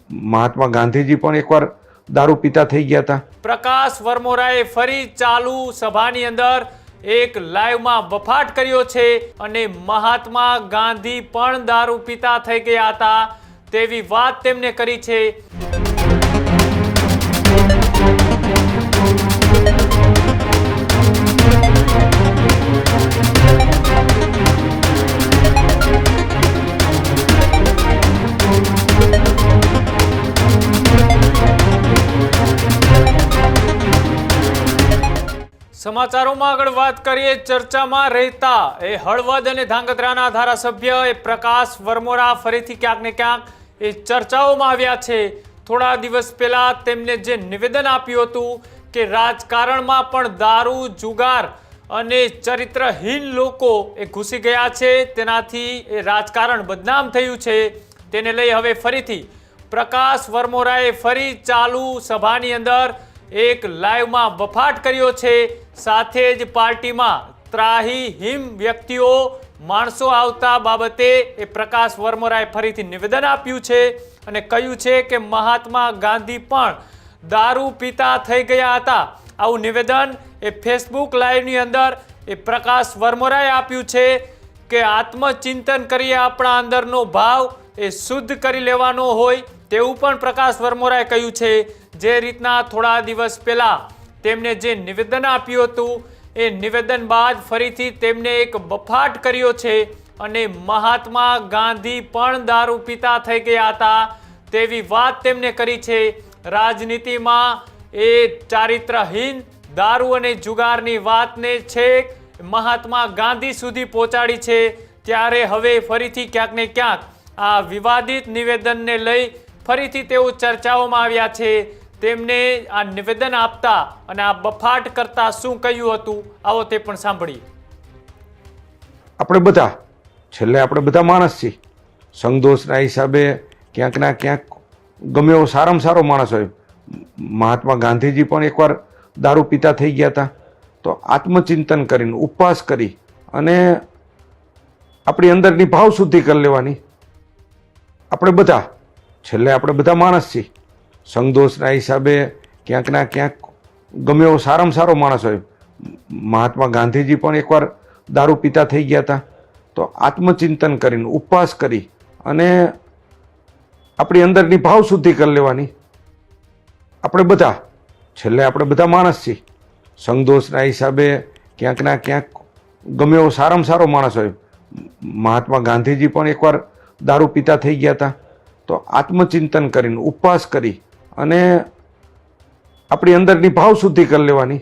મહાત્મા ગાંધીજી પણ એકવાર દારૂ પીતા થઈ ગયા હતા। પ્રકાશ વરમોરાએ ફરી ચાલુ સભાની અંદર એક લાઈવમાં બફાટ કર્યો છે અને મહાત્મા ગાંધી પણ દારૂ પીતા થઈ ગયા હતા તેવી વાત તેમણે કરી છે। સમાચારોમાં આગળ વાત કરીએ। ચર્ચામાં રહેતા એ હળવદ અને ધાંગધ્રાના ધારાસભ્ય એ પ્રકાશ વરમોરા ફરીથી ક્યાંક ને ક્યાંક એ ચર્ચાઓમાં આવ્યા છે। થોડા દિવસ પહેલા તેમને જે નિવેદન આપ્યું હતું કે રાજકારણમાં પણ દારૂ જુગાર અને ચરિત્રહીન લોકો એ ઘૂસી ગયા છે, તેનાથી એ રાજકારણ બદનામ થયું છે, તેને લઈ હવે ફરીથી પ્રકાશ વરમોરાએ ફરી ચાલુ સભાની અંદર એક લાઈવમાં બફાટ કર્યો છે। સાથે જ પાર્ટીમાં ત્રાહીહીન વ્યક્તિઓ માણસો આવતા બાબતે એ પ્રકાશ વરમોરાએ ફરીથી નિવેદન આપ્યું છે અને કહ્યું છે કે મહાત્મા ગાંધી પણ દારૂ પીતા થઈ ગયા હતા। આવું નિવેદન એ ફેસબુક લાઈવની અંદર એ પ્રકાશ વરમોરાએ આપ્યું છે કે આત્મચિંતન કરીએ, આપણા અંદરનો ભાવ એ શુદ્ધ કરી લેવાનો હોય તેવું પણ પ્રકાશ વરમોરાએ કહ્યું છે। જે રીતના થોડા દિવસ પહેલા તેમણે જે નિવેદન આપ્યું હતું એ નિવેદન બાદ ફરીથી તેમણે એક બફાટ કર્યો છે અને મહાત્મા ગાંધી પણ દારૂ પીતા થઈ ગયા હતા તેવી વાત તેમણે કરી છે। રાજનીતિમાં એ ચારિત્રહીન દારૂ અને જુગારની વાતને છેક મહાત્મા ગાંધી સુધી પહોંચાડી છે। ત્યારે હવે ફરીથી ક્યાંક ને ક્યાંક આ વિવાદિત નિવેદનને લઈ ફરીથી તેઓ ચર્ચાઓમાં આવ્યા છે। તેમને આ નિવેદન આપતા અને આ બફાટ કરતા શું કહ્યું હતું આવો તે પણ સાંભળીએ। આપણે બધા છેલ્લે આપણે બધા માણસ છીએ। સંઘદોષના હિસાબે ક્યાંક ના ક્યાંક ગમે એવો સારામાં સારો માણસ હોય। મહાત્મા ગાંધીજી પણ એકવાર દારૂ પીતા થઈ ગયા હતા। તો આત્મચિંતન કરીને ઉપવાસ કરી અને આપણી અંદરની ભાવ શુદ્ધિ કરી લેવાની। આપણે બધા છેલ્લે આપણે બધા માણસ છીએ। સંઘદોષના હિસાબે ક્યાંક ના ક્યાંક ગમે એવો સારામાં સારો માણસ હોય। મહાત્મા ગાંધીજી પણ એકવાર દારૂ પીતા થઈ ગયા હતા। તો આત્મચિંતન કરીને ઉપવાસ કરી અને આપણી અંદરની ભાવ શુદ્ધિ કરી લેવાની। આપણે બધા છેલ્લે આપણે બધા માણસ છીએ। સંઘદોષના હિસાબે ક્યાંક ના ક્યાંક ગમે એવો સારામાં સારો માણસ હોય। મહાત્મા ગાંધીજી પણ એકવાર દારૂ પીતા થઈ ગયા હતા। તો આત્મચિંતન કરીને ઉપવાસ કરી અને આપણી અંદરની ભાવ શુદ્ધિ કરી લેવાની।